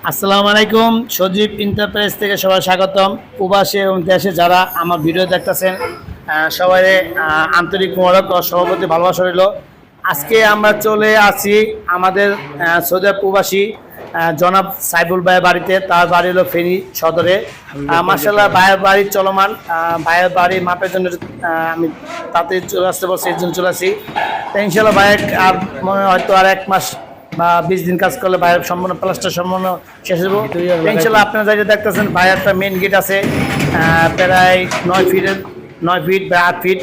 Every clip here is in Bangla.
আসসালামু আলাইকুম। সজীব এন্টারপ্রাইজ থেকে সবাই স্বাগতম। প্রবাসী এবং দেশে যারা আমার ভিডিও দেখতেছেন সবাই আন্তরিক মোবারক ও সভাপতি ভালোবাসা রইল। আজকে আমরা চলে আসি আমাদের সৌদি আরব প্রবাসী জনাব সাইফুল ভাইয়ের বাড়িতে। তার বাড়ি হলো ফেনী সদরে। মার্শাল্লাহ ভাইয়ের বাড়ি চলমান, ভাইয়ের বাড়ি মাপের জন্য আমি তাতে চলে আসতে বলছি, এর জন্য চলে আসি। তো ইনশাল্লাহ ভাইয়ের আর মনে হয়তো আর 1 মাস বা 20 দিন কাজ করলে ভাইয়ের সম্পূর্ণ প্লাস্টার সম্পূর্ণ শেষ হবো ইনশাল্লাহ। আপনারা যারা দেখতেছেন ভাইয়ের একটা মেন গেট আছে প্রায় 9 ফিট বা 8 ফিট,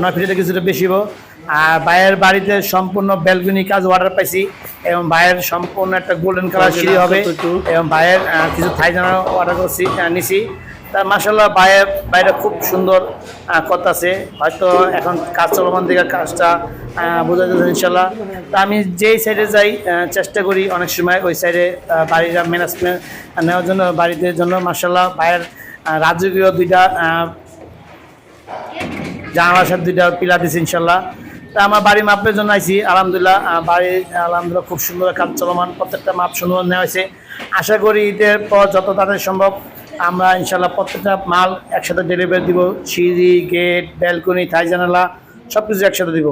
9 ফিটের কিছুটা বেশি হবো। আর ভাইয়ের বাড়িতে সম্পূর্ণ ব্যালকনি কাজ অর্ডার পাইছি এবং ভাইয়ের সম্পূর্ণ একটা গোল্ডেন কালার সিঁড়ি হবে এবং ভাইয়ের কিছু থাইজানা অর্ডার করছি নিছি। তা মাসাল্লাহ ভাইয়ের বাইরে খুব সুন্দর কথা আছে, হয়তো এখন কাজ চলমান দিকে কাজটা বোঝা যাচ্ছে ইনশাল্লাহ। তা আমি যেই সাইডে যাই চেষ্টা করি অনেক সময় ওই সাইডে বাড়ির ম্যানেজমেন্ট নেওয়ার জন্য, বাড়িতে জন্য মাসাল্লাহ ভাইয়ের রাজকীয় 2টা জানালার সাথে 2টা পিলার দিচ্ছি ইনশাল্লাহ। তা আমার বাড়ি মাপের জন্য আইছি আলহামদুলিল্লাহ। বাড়ি আলহামদুলিল্লাহ খুব সুন্দর কাজ চলমান, প্রত্যেকটা মাপ সুন্দর নেওয়া হয়েছে। আশা করি ঈদের পর যত তাড়াতাড়ি সম্ভব আমরা ইনশাল্লাহ প্রত্যেকটা মাল একসাথে ডেলিভারি দিব। সিঁড়ি, গেট, ব্যালকনি, থাই জানালা সব কিছু একসাথে দিব।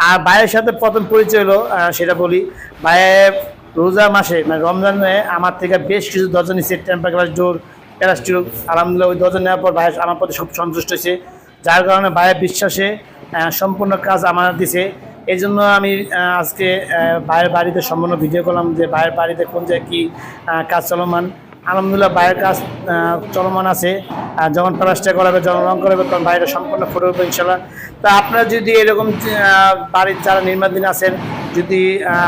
আর ভাইয়ের সাথে প্রথম পরিচয় হলো সেটা বলি, ভাইয়ের রোজা মাসে মানে রমজানে আমার থেকে বেশ কিছু দরজা নিচ্ছে, টেম্পার গ্লাস ডোর, প্লাস্টিক। আলহামদুলিল্লাহ ওই দরজা নেওয়ার পর ভাই আমার প্রতি খুব সন্তুষ্ট হয়েছে, যার কারণে ভাইয়ের বিশ্বাসে সম্পূর্ণ কাজ আমার দিছে। এই জন্য আমি আজকে ভাইয়ের বাড়িতে সম্পূর্ণ ভিডিও করলাম যে ভাইয়ের বাড়িতে কোন জায়গায় কী কাজ চলমান। আলহামদুলিল্লাহ ভাইয়ের কাজ চলমান আছে। যখন প্লাস্টার করাবে, যখন রং করাবে, তখন বাইরে সম্পূর্ণ ফুটে উঠবে ইনশাল্লাহ। তা আপনারা যদি এরকম বাড়ির যারা নির্মাণাধীন আছেন, যদি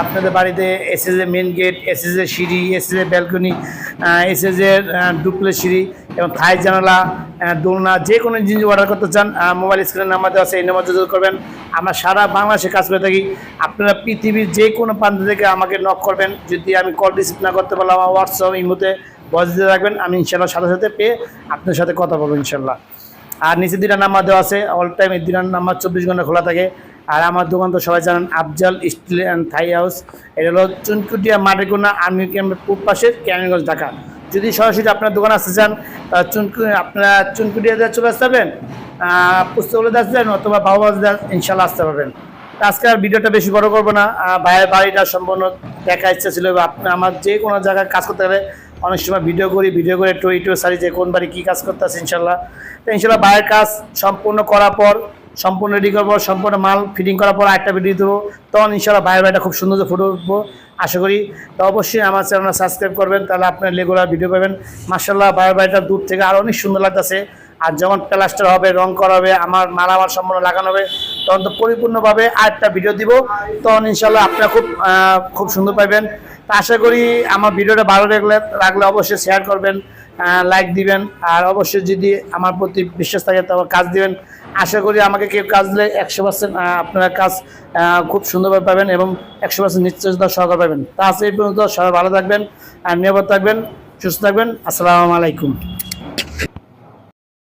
আপনাদের বাড়িতে এসএসএ মেন গেট, এসএসএ সিঁড়ি, এসএসএ ব্যালকনি, এসএসএ ডুপ্লেক্স সিঁড়ি এবং থাই জানালা, দোলনা যে কোনো জিনিস অর্ডার করতে চান, মোবাইল স্ক্রিনের নাম্বার দেওয়া আছে, এই নাম্বার যোগাযোগ করবেন। আমরা সারা বাংলাদেশে কাজ করে থাকি। আপনারা পৃথিবীর যে কোনো প্রান্ত থেকে আমাকে নক করবেন। যদি আমি কল রিসিভ না করতে পারলে আমার হোয়াটসঅ্যাপ ইমোতে ভয়েস দিতে রাখবেন, আমি ইনশাল্লাহ সাথে সাথে পেয়ে আপনার সাথে কথা বলবো ইনশাল্লাহ। আর নিচে 2টা নাম্বার দেওয়া আছে, অল টাইম এই 2টা নাম্বার 24 ঘন্টা খোলা থাকে। আর আমার দোকান তো সবাই জানেন, Afzal steel and Thai house. এটা হলো চুনকুটিয়া মাটিকোনা আর্মি ক্যাম্পের পূব পাশের ক্যানিগঞ্জ, ঢাকা। যদি সরাসরি আপনার দোকান আসতে চান আপনারা চুনকুটিয়াতে চলে আসতে পারবেন, পুস্তকগুলো আসবেন অথবা বাবুবাজার ইনশাল্লাহ আসতে পারবেন। আজকের ভিডিওটা বেশি বড় করবো না, ভাইয়ের বাড়িটা সম্পূর্ণ দেখা ইচ্ছা ছিল। আপনি আমার যে কোনো জায়গায় কাজ করতে গেলে অনেক সময় ভিডিও করে টো সারি যে কোন বাড়ি কী কাজ করতে আছে ইনশাল্লাহ। তো ইনশাল্লাহ ভাইয়ের কাজ সম্পূর্ণ করার পর, সম্পূর্ণ রেডি করার পর, সম্পূর্ণ মাল ফিটিং করার পর একটা ভিডিও দেবো, তখন ইনশাল্লাহ ভাইয়ের বাড়িটা খুব সুন্দর ফুটে উঠবো আশা করি। তো অবশ্যই আমার চ্যানেলটা সাবস্ক্রাইব করবেন, তাহলে আপনার রেগুলার ভিডিও পাবেন। মার্শাল্লাহ ভাইয়ের বাড়িটা দূর থেকে আরও অনেক সুন্দর লাগতেছে। আর যখন প্লাস্টার হবে, রং করা হবে, আমার মালামাল সম্পূর্ণ লাগানো হবে, তখন তো পরিপূর্ণভাবে আরেকটা ভিডিও দিব, তখন ইনশাল্লাহ আপনারা খুব সুন্দর পাবেন। তা আশা করি আমার ভিডিওটা ভালো লাগলে অবশ্যই শেয়ার করবেন, লাইক দিবেন। আর অবশ্যই যদি আমার প্রতি বিশ্বাস থাকে তবে কাজ দিবেন। আশা করি আমাকে কেউ কাজ দিলে 100% আপনারা কাজ খুব সুন্দরভাবে পাবেন এবং 100% নিশ্চয়তা সহকারে পাবেন। তা আজ এই পর্যন্ত, সবাই ভালো থাকবেন আর নিরাপদ থাকবেন, সুস্থ থাকবেন। আসসালামু আলাইকুম।